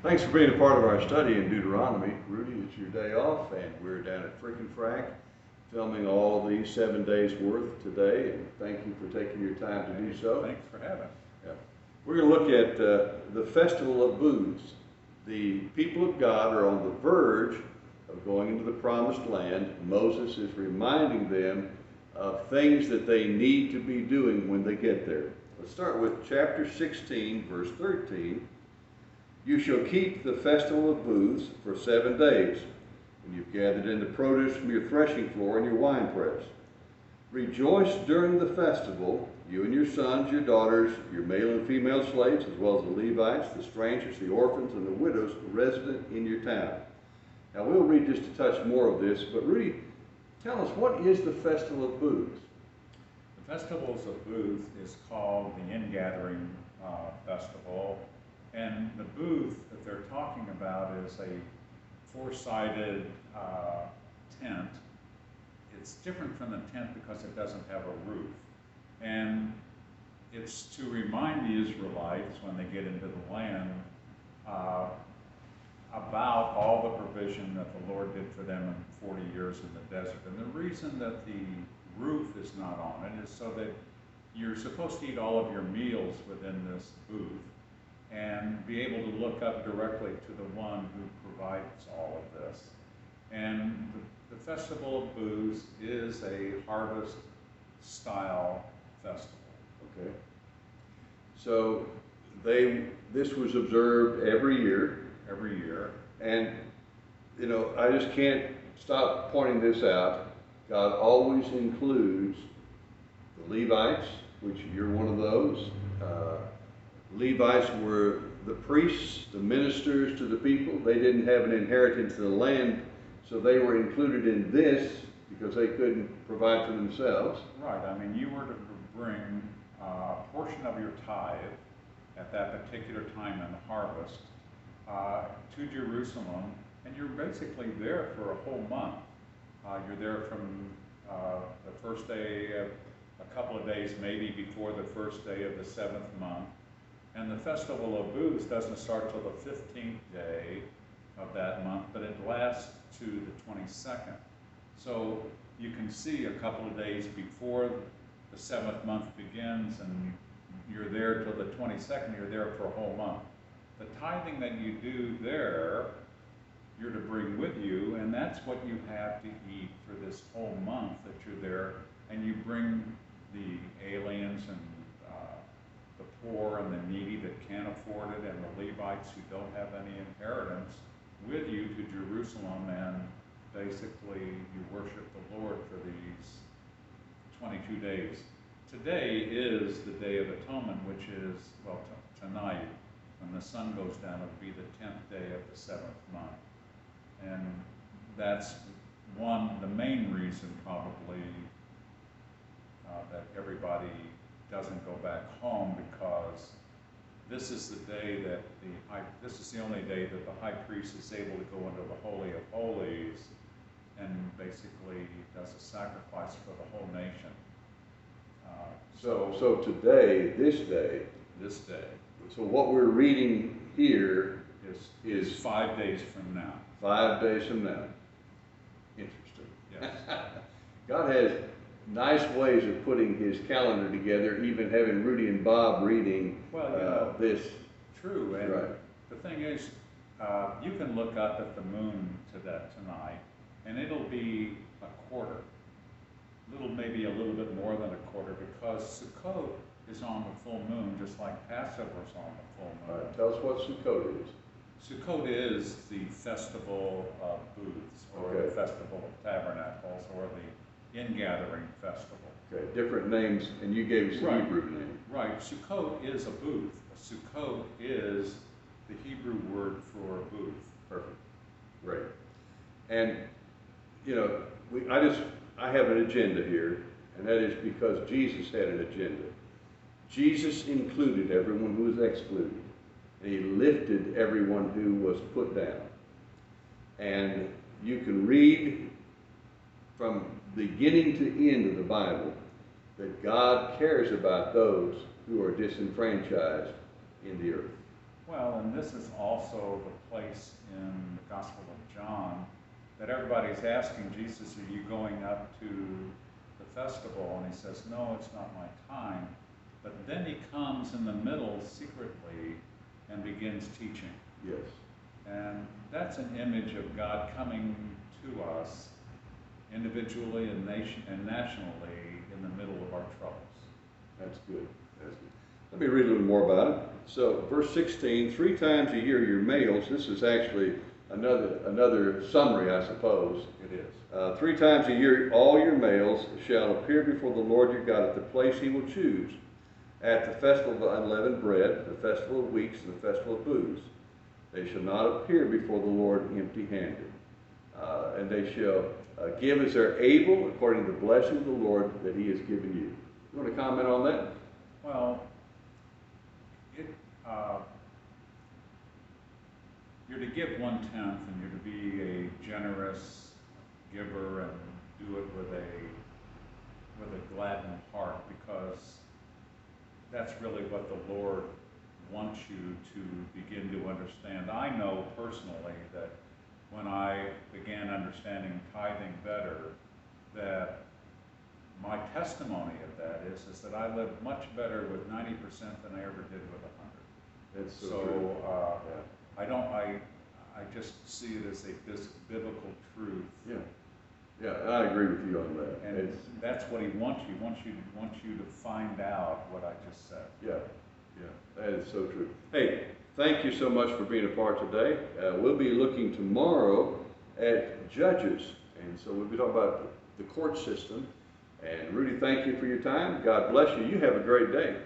Thanks for being a part of our study in Deuteronomy. Rudy, it's your day off, and we're down at Frickin' Frack filming all of these 7 days worth today, and thank you for taking your time to do so. Thanks for having us. Yeah. We're going to look at the Festival of Booths. The people of God are on the verge of going into the Promised Land. Moses is reminding them of things that they need to be doing when they get there. Let's start with chapter 16, verse 13. You shall keep the festival of booths for 7 days, when you've gathered in the produce from your threshing floor and your winepress. Rejoice during the festival, you and your sons, your daughters, your male and female slaves, as well as the Levites, the strangers, the orphans, and the widows resident in your town. Now we'll read just a touch more of this, but Rudy, tell us, what is the Festival of Booths? The Festivals of Booths is called the Ingathering Festival, and the booth that they're talking about is a four-sided tent. It's different from the tent because it doesn't have a roof, and it's to remind the Israelites when they get into the land about all the provision that the Lord did for them in 40 years in the desert. And the reason that the roof is not on it is so that you're supposed to eat all of your meals within this booth and be able to look up directly to the one who provides all of this. And the Festival of Booths is a harvest style festival. Okay. So this was observed every year. Every year. And, you know, I just can't stop pointing this out. God always includes the Levites, which you're one of those. Levites were the priests, the ministers to the people. They didn't have an inheritance of the land, so they were included in this because they couldn't provide for themselves. Right. I mean, you were to bring a portion of your tithe at that particular time in the harvest to Jerusalem, and you're basically there for a whole month. You're there from the first day, a couple of days maybe before the first day of the 7th month. And the Festival of Booths doesn't start till the 15th day of that month, but it lasts to the 22nd. So you can see a couple of days before the 7th month begins, and you're there till the 22nd, you're there for a whole month. The tithing that you do there, you're to bring with you, and that's what you have to eat for this whole month that you're there. And you bring the aliens and the poor and the needy that can't afford it, and the Levites who don't have any inheritance with you to Jerusalem, and basically you worship the Lord for these 22 days. Today is the Day of Atonement, which is, well, tonight, when the sun goes down, it'll be the 10th day of the 7th month. And that's the main reason probably that everybody doesn't go back home, because this is the day that this is the only day that the high priest is able to go into the Holy of Holies and basically does a sacrifice for the whole nation. So today, this day. So what we're reading here is 5 days from now. 5 days from now. Interesting. Yes. God has nice ways of putting his calendar together, even having Rudy and Bob reading this. True, and right. The thing is, you can look up at the moon tonight, and it'll be a quarter. Maybe a little bit more than a quarter, because Sukkot is on the full moon, just like Passover's on the full moon. All right, tell us what Sukkot is. Sukkot is the Festival of Booths, or the Festival of Tabernacles, or the Ingathering Festival. Okay, different names, and you gave us the Hebrew name. Right, Sukkot is a booth. Sukkot is the Hebrew word for a booth. Perfect, great. And, you know, I have an agenda here, and that is because Jesus had an agenda. Jesus included everyone who was excluded. And he lifted everyone who was put down. And you can read from beginning to end of the Bible that God cares about those who are disenfranchised in the earth. Well, and this is also the place in the Gospel of John that everybody's asking Jesus, are you going up to the festival? And he says, no, it's not my time. But then he comes in the middle secretly and begins teaching. Yes. And that's an image of God coming to us individually and nationally in the middle of our troubles. That's good. That's good. Let me read a little more about it. So, verse 16, 3 times a year your males, this is actually another summary, I suppose. It is. 3 times a year all your males shall appear before the Lord your God at the place he will choose, at the festival of unleavened bread, the festival of weeks, and the festival of booths. They shall not appear before the Lord empty-handed. And they shall give as they're able, according to the blessing of the Lord that he has given you. You want to comment on that? Well, you're to give 1/10, and you're to be a generous giver and do it with a gladdened heart, because that's really what the Lord wants you to begin to understand. I know personally that when I began understanding tithing better, that my testimony of that is that I lived much better with 90% than I ever did with 100. That's so true. I just see it as this biblical truth. Yeah. Yeah, I agree with you on that. And that's what he wants you. He wants you to find out what I just said. Yeah, yeah, that is so true. Hey, thank you so much for being a part today. We'll be looking tomorrow at Judges, and so we'll be talking about the court system. And Rudy, thank you for your time. God bless you. You have a great day.